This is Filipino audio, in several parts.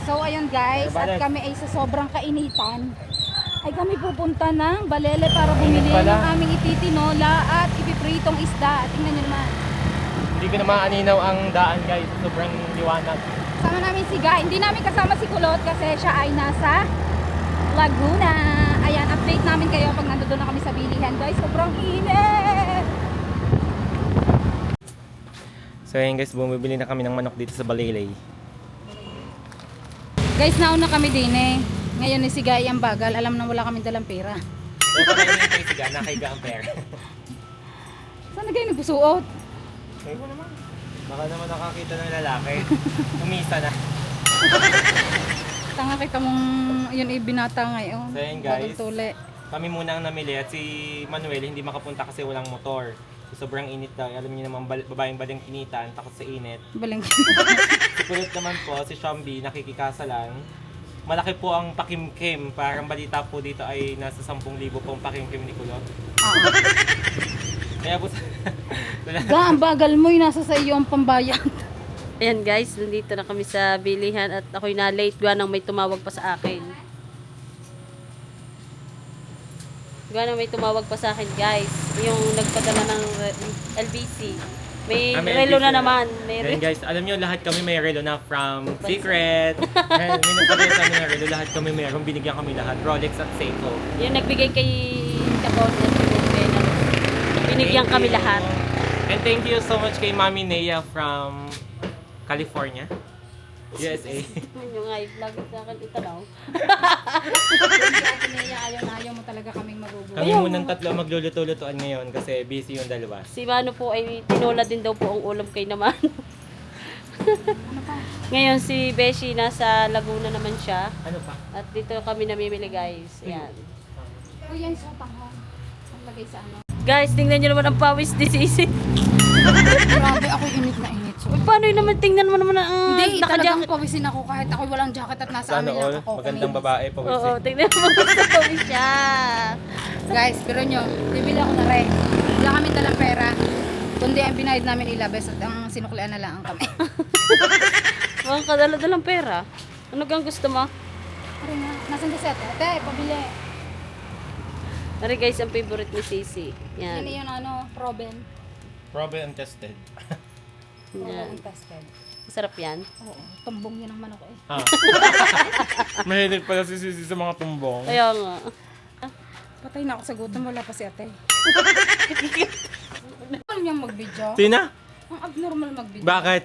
So ayun guys, at kami ay sa sobrang kainitan ay kami pupunta ng Balele para bumili ng aming ititinola at ipipritong isda. Tingnan nyo naman. Hindi ko na maaninaw ang daan guys, sobrang liwanag. Kasama namin si Guy. Hindi namin kasama si Kulot kasi siya ay nasa Laguna. Ayan, update namin kayo pag nandoon na kami sa bilihan guys. Sobrang init! So ayun guys, bumibili na kami ng manok dito sa Balele. Guys, nauna kami din eh. Ngayon ni si Guy ang bagal. Alam na wala kaming dalang pera. Kaya pa kayo nito yung siga, nakahiga ang pera. Saan na kayo nagbusuot? Kayo mo naman. Baka naman nakakita ng lalaki. Umisa na. Tanga kita mong yun ibinata ngayon. So ayun guys, Tuli. kami muna ang namili at si Manuel hindi makapunta kasi walang motor. Sobrang init daw. Alam niyo naman, babaeng baling initan, takot sa init. Baling. Si Kulot naman po, si Shambi, nakikikasa lang. Malaki po ang pakimkim. Parang balita po dito ay nasa 10,000 po ang pakimkim ni Kulot. Kaya po Ang bagal mo, nasa sa iyo ang pambayad. Ayan guys, nandito na kami sa bilihan at ako'y na late nang may tumawag pa sa akin. May tumawag pa sa akin guys. Yung nagpadala ng LBC. May relo na naman. Ayan guys, alam nyo lahat kami may relo na from Secret. Ayan, may nagpadala sa amin ng relo. Lahat kami mayroon. Binigyan kami lahat. Rolex at Seiko. Yung nagbigay kay Kapon at binigyan kami lahat. And thank you so much kay Mami Nea from California, USA. Yung i-vlog sa akin itanaw. Ayaw mo talaga kaming magugulo. Kami munang tatlo magluluto-lutuan ngayon kasi busy yung dalawa. Si Mano po ay tinola din daw po ang ulam kay naman. Ano pa? Ngayon si Beshi nasa Laguna naman siya. Ano pa? At dito kami namimili guys. Ayan. Uy, yan sa tanghon. Ang lagay sa ano. Guys, tingnan nyo naman ang pawis ni Sisi. Grabe, ako init na init. So, Paano yun naman, tingnan mo naman ang hindi, talagang pawisin ako kahit ako walang jacket at nasa Sana amin lang all, ako. magandang babae pa Oo, tingnan mo sa pawis siya. Guys, pero nyo, bibili ako na rin. Wala kami dalang pera. Kundi ang binayad namin ilabes at ang sinuklian na lang kami. Ang kadala-dalang pera. Ano kang gusto mo? Pare nga, nasan si Sete? Ate, pabili. Ari guys, ang favorite ni Sisi. Yan Yan. yung ano, Proben. Proven and tested. Yan. Proben tested. Masarap yan. Oo, tumbong yun ang manok eh. Ah. Mahilig pala si Sisi sa mga tumbong. Kaya nga. Patay na ako sa gutom, wala pa si ate. Normal niyang mag-video. Tina? Ang abnormal mag-video. Bakit?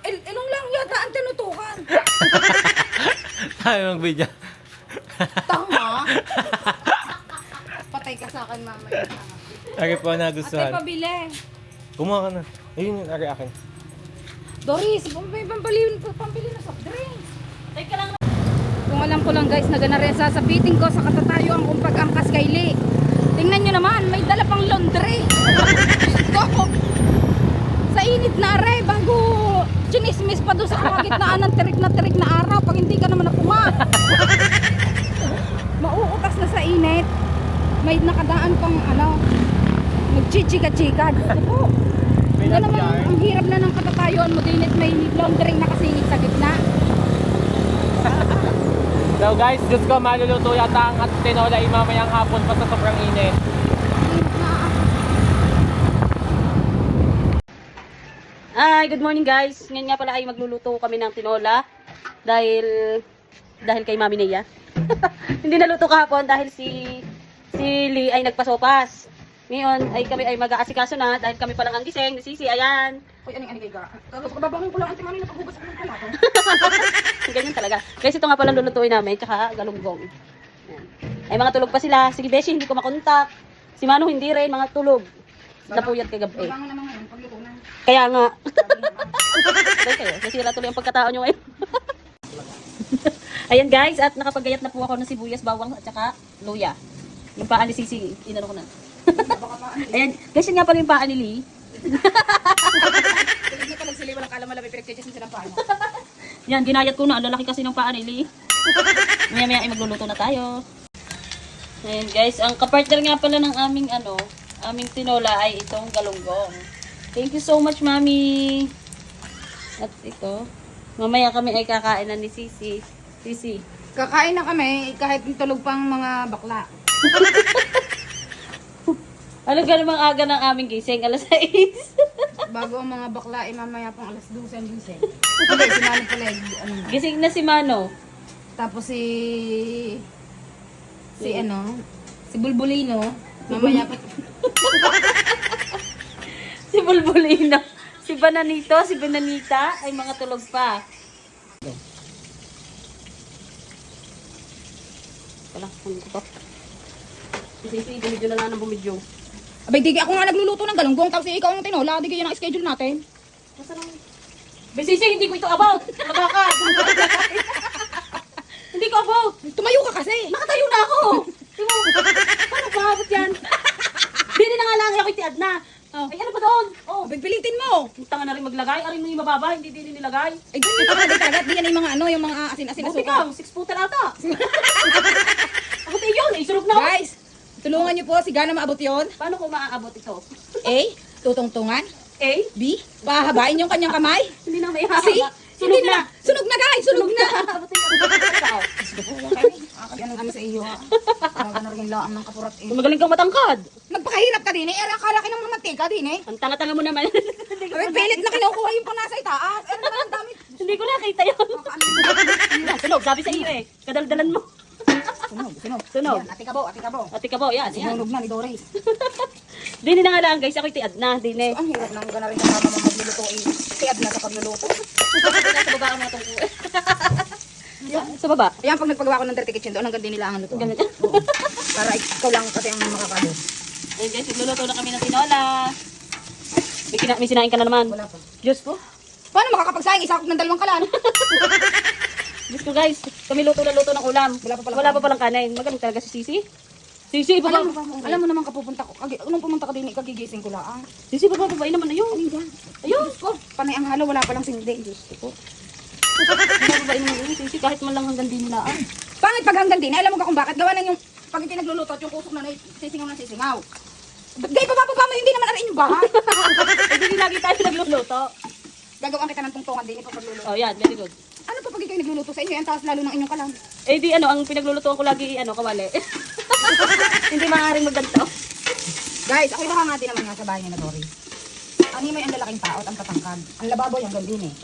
Ilong lang yata ang tinutukan. Tayo mag-video. Tama. Patay ka sa akin mamaya. Ari po Ate, nagustuhan. pabili. Kumuha ka na. Ayun yung ari akin. Doris, pambili na soft drinks. Teka lang. Kung alam ko lang guys, nagana rin sasabitin ko sa katatayuan kung pag-angkas kay Lee. Tingnan nyo naman, may dala pang laundry. Stop! Sa init na aray, bago chinismis pa doon sa kalagitnaan ng tirik na araw pag hindi ka naman napuma. Mauutas na sa init. May nakadaan pang ano, magchichika-chika. Dito po. Yan naman, ang hirap na ng katatayuan mo din at may laundry na kasingit sa gitna. So guys, Diyos ko, maluluto yata ang at tinola mamayang hapon pa sa sobrang init. Hi, good morning guys. Ngayon nga pala ay magluluto kami ng tinola dahil kay Mami Nea. Hindi naluto kahapon dahil si Lee ay nagpasopas. Ngayon ay kami ay mag-aasikaso na dahil kami pa lang ang gising ni Sisi. Ayan. Uy, aning kay Ga. Babangin ko lang ang tingnan na paghugas ko ng plato. Ganyan talaga. Guys, ito nga pala lulutuin namin tsaka galunggong. Ayan. Ay mga tulog pa sila. Sige Beshi, hindi ko makontak. Si Mano hindi rin, mga tulog. Napuyat kagabi. Babangon naman ngayon pagluto na. Kaya nga. Dahil kayo, nasira tuloy ang pagkatao nyo ngayon. Ayan guys, at nakapaggayat na po ako ng sibuyas, bawang at saka luya. Yung paa ni Sisi, inano ko na. Ayan, guys, yun nga pala yung paa ni Lee. Tulad na palag sila, walang kalaman may pinagchechis sila pa. Yan, ginayat ko na. Ang lalaki kasi ng paa ni Lee. Maya-maya ay magluluto na tayo. Ayan guys, ang kapartner nga pala ng aming aming tinola ay itong galunggong. Thank you so much, Mami. At ito, Mamaya kami ay kakain na ni Sisi. Sisi. Kakain na kami kahit tulog pang mga bakla. Ano ganun mang aga ng aming gising? Alas 6. Bago ang mga bakla ay mamaya pang alas 12 ang gising. Hindi, si Mano pala. Ano na. Gising na si Mano. Tapos si Bulbulino. Mamaya pa. Si Bulbulino. Si Bananito, si Bananita ay mga tulog pa. Wala, kunin ko to. Sisi, bumidyo na lang ng bumidyo. Abay, di ako nga nagluluto ng galunggong. Tapos ikaw ang tinola. Di kaya ang schedule natin. Sisi, hindi ko ito about. Laga ka. Hindi ko about. Tumayo ka kasi. Nakatayo na ako. Diba? Paano pangabot yan? Hindi na nga lang ako itiad na. Oh. Ay, ano ba doon? Oh, Abay, pilitin mo. tanga na rin maglagay. Arin mo yung mababa, hindi din nilagay. Ay, ganyan talaga. Di yan yung mga yung mga asin-asin na Buti suka. ka, 6 puta ata. Ako tayo yun, isurog na ako. Guys, tulungan niyo po si Gana maabot yon. Paano ko maaabot ito? A, tutungtungan. A? B, pahabain yung kanyang kamay. Hindi na may C, hahaba. hindi na. Sunog na guys, sunog na. Abutin ka. Ano kami sa iyo ha? Talaga na rin laang ng kapurat eh. Magaling kang matangkad. Nagpakahirap ka din eh. Akala ka ng mga mantika din eh. Ang tanga-tanga mo naman. Abay, pilit na kinukuha yung pang nasa itaas. Ano naman ang dami. Hindi ko nakita yun. Sunog, sabi sa iyo eh. Kadaldalan mo. Sunog. Sunog. Yan, ati kabo. Ati ka po, yan. Sunog na ni Doris. Dini na nga lang guys, ako itiad na. Dini. Ang hirap nang gana rin kasama mo magluluto eh. Tiyad na sa pagluluto. Sa baba mo itong kuwe. Sa baba. Ayan, pag nagpagawa ko ng dirty kitchen, doon hanggang din nila ang luto. Ganun. Para ikaw lang kasi ang makakado. Ayun guys, nagluluto na kami ng tinola. May sinain ka na naman. Wala pa. Diyos ko. Paano makakapagsaing? Isakop ng 2 kalan. Diyos ko guys, kami luto na luto ng ulam. Wala pa palang palang kanin. Magaling talaga si Sisi. Sisi, baba. Alam mo naman kapupunta ko. Nung pumunta ka din, kagigising ko lang. Sisi, baba naman na yun. Ayun dyan. Ayun. Diyos ko. Panay ang halo, wala palang sindi. Diyos ko. Baba naman yun, Sisi, kahit man lang hanggang din na. Pangit pag hanggang din. Alam mo ka kung bakit? Gawa na yung pag nagluluto at yung kusok na sisingaw na sisingaw. Gay, bababa mo, hindi naman arin yung bahay. Hindi lagi tayo nagluluto. Gagawin kita ng tungtungan din pag pagluluto. Oh, yan, very good. Ano pa pag ikaw nagluluto sa inyo? Ang taas lalo ng inyong kalan. Eh di ang pinaglulutuan ko lagi, kawali. Hindi maaaring magganto. Guys, ako yung hangati naman nga sa bahay ni na Dory. Ang himay ang lalaking tao at ang patangkad. Ang lababo yung gandin eh.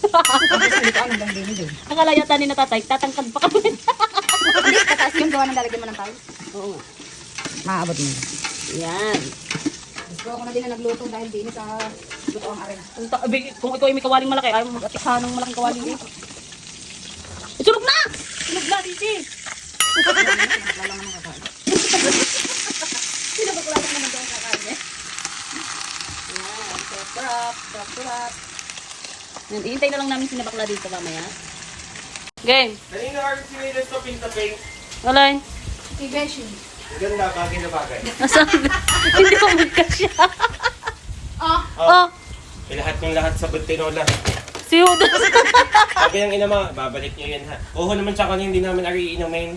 Tapos ang lito ang gandin eh. Akala yata ni natatay, tatangkad pa kami. Hindi, tataas yung gawa ng lalagyan mo ng tao. Oo nga. Maabot mo. Yan. Gusto ko na din na nagluto dahil din sa luto ang arin. Kung ikaw ay may kawaling malaki, ayaw mo mag-atihan ng malaking kawaling eh. Sunog na! Sunog na, Sisi! Naglalang naman kakain. Sino ba kulalang naman doon kakain eh? Yan, sarap. Yan, ihintay na lang namin sinabakla dito mamaya. Game. Kanina rin si Mila sa pink. Alay. Si Beshi. Ganda, bagay na bagay. Hindi ko magkasya. Ah, Oh, Lahat sa tinola. si Judas. Sabi ng ina mo, babalik niyo yan ha. Oo naman siya kanina hindi namin iinumin.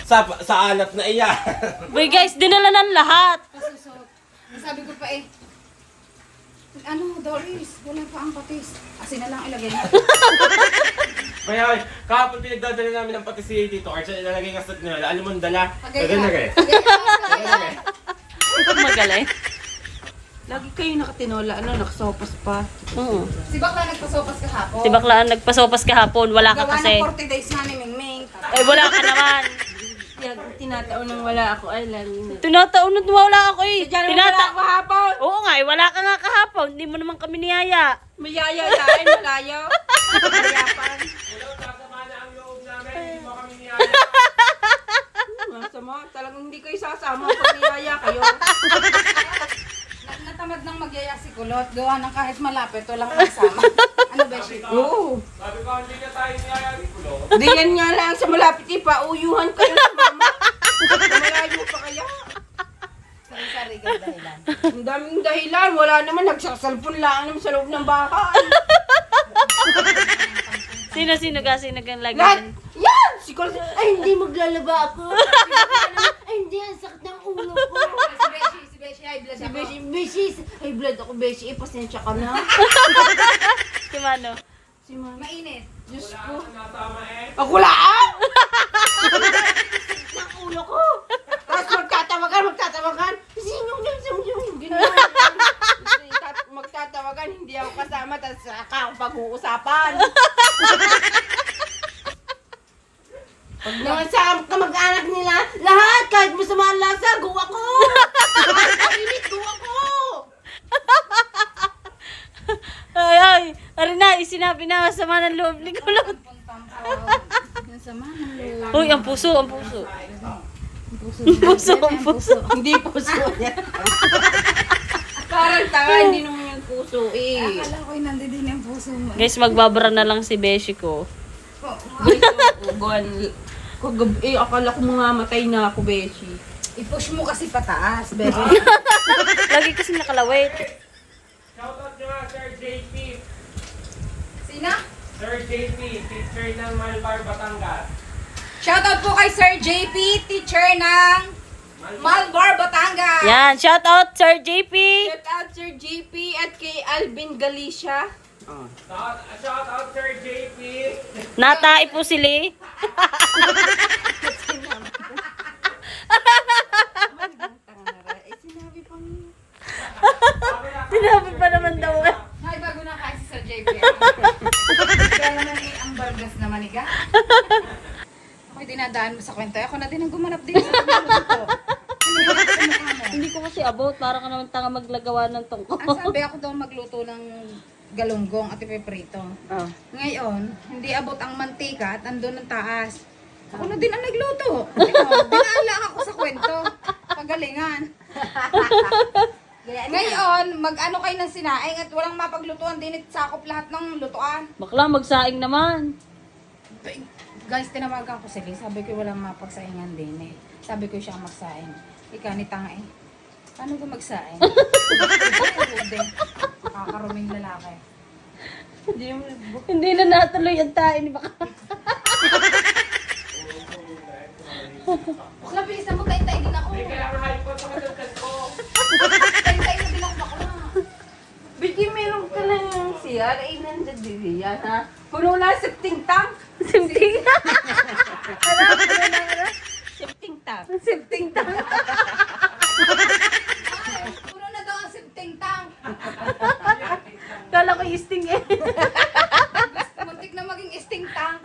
sa alat na iya. Wait guys, dinala ng lahat. pasusot. Sabi ko pa eh, ano, Doris, wala pa ang patis. Asin na lang ilagay mo. Kaya kahapon pinagdadala namin ng pati si Tito Arch. Ilalagay nga sa tinola. Alam mo ang dala? Pagay Ganda ka. rin. Magaling. Lagi kayo nakatinola, nakasopas pa. Oo. Si Bakla nagpasopas kahapon. Si Baklaan nagpasopas kahapon, wala ka Gawa kasi. ng 40 days nga ni Mingming. Ay, wala ka naman. Yan, tinataon nang wala ako, ay lagi na. Tinataon na wala ako eh. Diyan wala ako hapon. Oo nga, eh, wala ka nga kahapon. Hindi mo naman kami niyaya. Mayaya tayo, malayo. Mayapan. Sasama na ang loob namin. Hindi mo kami niyaya. Masama, talagang hindi kayo sasama pag niyaya kayo. Natamad nang magyaya si Kulot. Gawa ng kahit malapit, walang kasama. Ano ba siya? Oo. Sabi ko, hindi na tayo niyaya ni Kulo. Di yan nga lang sa malapit ipauyuhan kayo sa mama. Malayo pa kaya. Sari-sari ka dahilan. Ang daming dahilan, wala naman, nagsasalpon lang naman sa loob ng bahay. Sino kang lagi? Lahat! Yan! Si Col, ay hindi maglalaba ako. Ay hindi, ang sakit ng ulo ko. Si Beshi, high blood Si ako. Beshi, ay blood ako, Beshi, pasensya ka na. Si Mano. Mainit. Diyos ko. Ako lang! Ang ulo ko. Tapos magtatawagan. Sino yung ganyan? Magtatawagan, hindi ako kasama, tapos saka ako pag-uusapan. Pag naman sa kamag-anak nila, lahat, kahit masama ang lasa, guwa ko! Kahit mainit, guwa ko! Ay, arin na, isinabi na masama ng loob ni Kulot. Yung sama ng loob. Uy, ang puso. Ang puso. Hindi puso yan. Parang tanga, hindi naman yung puso eh. Akala ko yung nandidin yung puso mo. Guys, magbabara na lang si Beshi ko. Akala ko mamamatay na ako, Beshi. I-push mo kasi pataas, bebe. Lagi kasi nakalawit. Shoutout nyo nga, Sir JP. Sina? Sir JP, teacher ng Malbar, Batangas. Shoutout po kay Sir JP, teacher ng Malbar, Batangas. Yan, shout out Sir JP. Shout out Sir JP at kay Alvin Galicia. Shoutout Sir JP. Natai po sila. Sinabi pa naman daw. Ay, bago na kasi si Sir JP. Kaya naman ang bargas na maniga. Ako'y dinadaan mo sa kwento. Ako na din ang gumanap din sa kwento. Hindi ko kasi abot. Para ka naman tanga maglagawa ng tungko. Ang sabi ako daw magluto ng galunggong at ipiprito. Oh. Ngayon, hindi abot ang mantika at andun ang taas. Ako na din ang nagluto. Dinala ako sa kwento. Pagalingan. Ngayon, mag-ano kayo ng sinaing at walang mapaglutuan din at sakop lahat ng lutuan. Bakla, magsaing naman. Guys, tinawagan ko sila. Sabi ko walang mapagsaingan din eh. Sabi ko siya magsaing. Ika ni tanga eh. Paano ko magsaing? Kakaruming lalaki. Hindi na natuloy ang tain. Baka. Bakla, bilisan mo. Tayo-tayo din ako. Kailangan hyper sa kasagkas ko. Tayo-tayo na din ako bakla. Bigyan meron ka lang yung CR, ay nandun din yan ha. Puno na septing tank. Simting. Septing tank. Simting ta. Ay, puno na daw ang septing tank. Kala ko isting eh. Muntik na maging isting tank.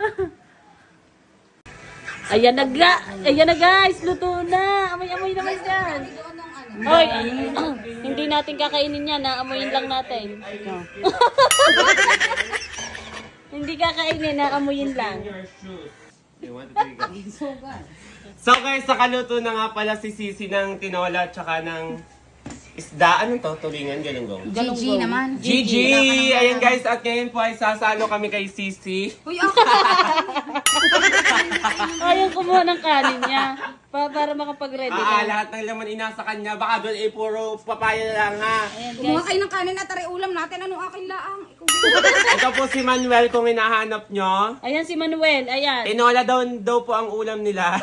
Ayan na guys, luto na. Amoy-amoy naman yan. Doon ng ano. Hoy, hindi natin kakainin yan, naamoyin lang natin. Hindi kakainin, naamoyin lang. So guys, nakaluto na nga pala si Sisi ng tinola at saka ng isda. Anong to? Tulingan, galunggong. GG naman. GG! Ayan guys, at ngayon po ay sasalo kami kay Sisi. Uy, ako. Ayaw kumuha ng kanin niya. Para makapag-ready na. Lahat ng laman inasa kanya. Baka doon ay puro papaya na lang ha. Ayan Kumuha guys. kayo ng kanin at tari ulam natin. Anong aking laang? Ito po si Manuel kung hinahanap nyo. Ayan si Manuel, ayan. Tinola daw po ang ulam nila.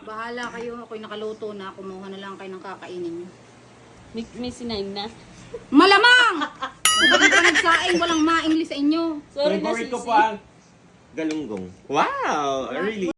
Bahala kayo. Ako'y nakaluto na. Kumuha na lang kayo ng kakainin niyo. May sinaing na. Malamang! Kung ka nagsaing, walang maingli sa inyo. Sorry na Favorite ko Sisi. po ang galunggong. Wow! Really?